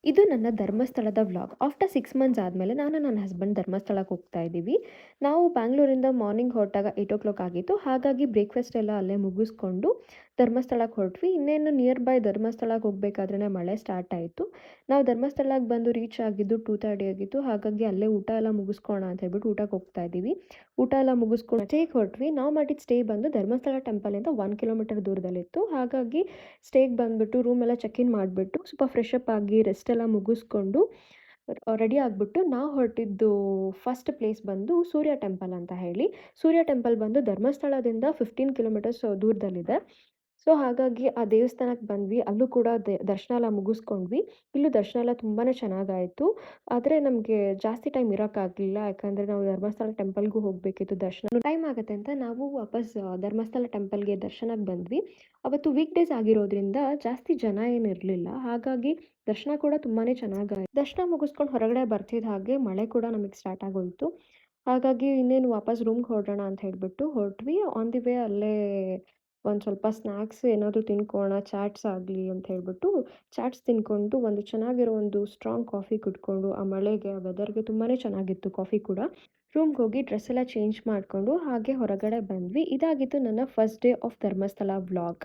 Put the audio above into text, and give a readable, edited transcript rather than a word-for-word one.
ಇದು ನನ್ನ ಧರ್ಮಸ್ಥಳದ ವ್ಲಾಗ್. ಆಫ್ಟರ್ 6 ಮಂತ್ಸ್ ಆದಮೇಲೆ ನಾನು ನನ್ನ ಹಸ್ಬೆಂಡ್ ಧರ್ಮಸ್ಥಳಕ್ಕೆ ಹೋಗ್ತಾ ಇದ್ದೀವಿ. ನಾವು ಬ್ಯಾಂಗ್ಳೂರಿಂದ ಮಾರ್ನಿಂಗ್ ಹೊರಟಾಗ 8:00 ಆಗಿತ್ತು. ಹಾಗಾಗಿ ಬ್ರೇಕ್‌ಫಾಸ್ಟ್ ಎಲ್ಲ ಅಲ್ಲೇ ಮುಗಿಸ್ಕೊಂಡು ಧರ್ಮಸ್ಥಳಕ್ಕೆ ಹೊರಟ್ವಿ. ಇನ್ನೇನು ನಿಯರ್ ಬೈ ಧರ್ಮಸ್ಥಳಕ್ಕೆ ಹೋಗಬೇಕಾದ್ರೇನೆ ಮಳೆ ಸ್ಟಾರ್ಟ್ ಆಯಿತು. ನಾವು ಧರ್ಮಸ್ಥಳಕ್ಕೆ ಬಂದು ರೀಚ್ ಆಗಿದ್ದು 2:30 ಆಗಿತ್ತು. ಹಾಗಾಗಿ ಅಲ್ಲೇ ಊಟ ಎಲ್ಲ ಮುಗಿಸ್ಕೊಳ್ಳೋಣ ಅಂತ ಹೇಳ್ಬಿಟ್ಟು ಊಟಕ್ಕೆ ಹೋಗ್ತಾ ಇದ್ದೀವಿ. ಊಟ ಎಲ್ಲ ಮುಗಿಸ್ಕೊಂಡು ಸ್ಟೇಗೆ ಹೊರಟ್ವಿ. ನಾವು ಮಾಡಿದ ಸ್ಟೇ ಬಂದು ಧರ್ಮಸ್ಥಳ ಟೆಂಪಲಿಂದ 1 ಕಿಲೋಮೀಟರ್ ದೂರದಲ್ಲಿತ್ತು. ಹಾಗಾಗಿ ಸ್ಟೇಗೆ ಬಂದುಬಿಟ್ಟು ರೂಮ್ ಎಲ್ಲ ಚೆಕ್ ಇನ್ ಮಾಡಿಬಿಟ್ಟು ಸ್ವಲ್ಪ ಫ್ರೆಶ್ ಅಪ್ ಆಗಿ ರೆಸ್ಟ್ ಎಲ್ಲ ಮುಗಿಸ್ಕೊಂಡು ರೆಡಿ ಆಗಿಬಿಟ್ಟು ನಾವು ಹೊರಟಿದ್ದು ಫಸ್ಟ್ ಪ್ಲೇಸ್ ಬಂದು ಸೂರ್ಯ ಟೆಂಪಲ್ ಅಂತ ಹೇಳಿ. ಸೂರ್ಯ ಟೆಂಪಲ್ ಬಂದು ಧರ್ಮಸ್ಥಳದಿಂದ 15 ಕಿಲೋಮೀಟರ್ಸ್ ದೂರದಲ್ಲಿದೆ. ಸೊ ಹಾಗಾಗಿ ಆ ದೇವಸ್ಥಾನಕ್ಕೆ ಬಂದ್ವಿ. ಅಲ್ಲೂ ಕೂಡ ದರ್ಶನ ಎಲ್ಲ ಮುಗಿಸ್ಕೊಂಡ್ವಿ. ಇಲ್ಲೂ ದರ್ಶನ ಎಲ್ಲ ತುಂಬಾ ಚೆನ್ನಾಗಾಯಿತು. ಆದರೆ ನಮಗೆ ಜಾಸ್ತಿ ಟೈಮ್ ಇರೋಕ್ಕಾಗಲಿಲ್ಲ. ಯಾಕಂದರೆ ನಾವು ಧರ್ಮಸ್ಥಳ ಟೆಂಪಲ್ಗೂ ಹೋಗಬೇಕಿತ್ತು. ದರ್ಶನ ಟೈಮ್ ಆಗುತ್ತೆ ಅಂತ ನಾವು ವಾಪಸ್ ಧರ್ಮಸ್ಥಳ ಟೆಂಪಲ್ಗೆ ದರ್ಶನಕ್ಕೆ ಬಂದ್ವಿ. ಅವತ್ತು ವೀಕ್ ಡೇಸ್ ಆಗಿರೋದ್ರಿಂದ ಜಾಸ್ತಿ ಜನ ಏನಿರಲಿಲ್ಲ. ಹಾಗಾಗಿ ದರ್ಶನ ಕೂಡ ತುಂಬಾ ಚೆನ್ನಾಗಾಯಿತು. ದರ್ಶನ ಮುಗಿಸ್ಕೊಂಡು ಹೊರಗಡೆ ಬರ್ತಿದ್ದ ಹಾಗೆ ಮಳೆ ಕೂಡ ನಮಗೆ ಸ್ಟಾರ್ಟ್ ಆಗೋಯಿತು. ಹಾಗಾಗಿ ಇನ್ನೇನು ವಾಪಸ್ ರೂಮ್ಗೆ ಹೊರಡೋಣ ಅಂತ ಹೇಳಿಬಿಟ್ಟು ಹೊರಟ್ವಿ. ಆನ್ ದಿ ವೇ ಅಲ್ಲೇ ಒಂದು ಸ್ವಲ್ಪ ಸ್ನ್ಯಾಕ್ಸ್ ಏನಾದರೂ ತಿನ್ಕೊಳ್ಳೋಣ, ಚಾಟ್ಸ್ ಆಗಲಿ ಅಂತ ಹೇಳ್ಬಿಟ್ಟು ಚಾಟ್ಸ್ ತಿಂದ್ಕೊಂಡು ಒಂದು ಚೆನ್ನಾಗಿರೋ ಒಂದು ಸ್ಟ್ರಾಂಗ್ ಕಾಫಿ ಕುಡ್ಕೊಂಡು ಆ ಮಳೆಗೆ, ಆ ವೆದರ್‌ಗೆ ತುಂಬಾ ಚೆನ್ನಾಗಿತ್ತು ಕಾಫಿ ಕೂಡ. ರೂಮ್ಗೆ ಹೋಗಿ ಡ್ರೆಸ್ ಎಲ್ಲ ಚೇಂಜ್ ಮಾಡಿಕೊಂಡು ಹಾಗೆ ಹೊರಗಡೆ ಬಂದ್ವಿ. ಇದಾಗಿತ್ತು ನನ್ನ first day of Dharmasthala vlog.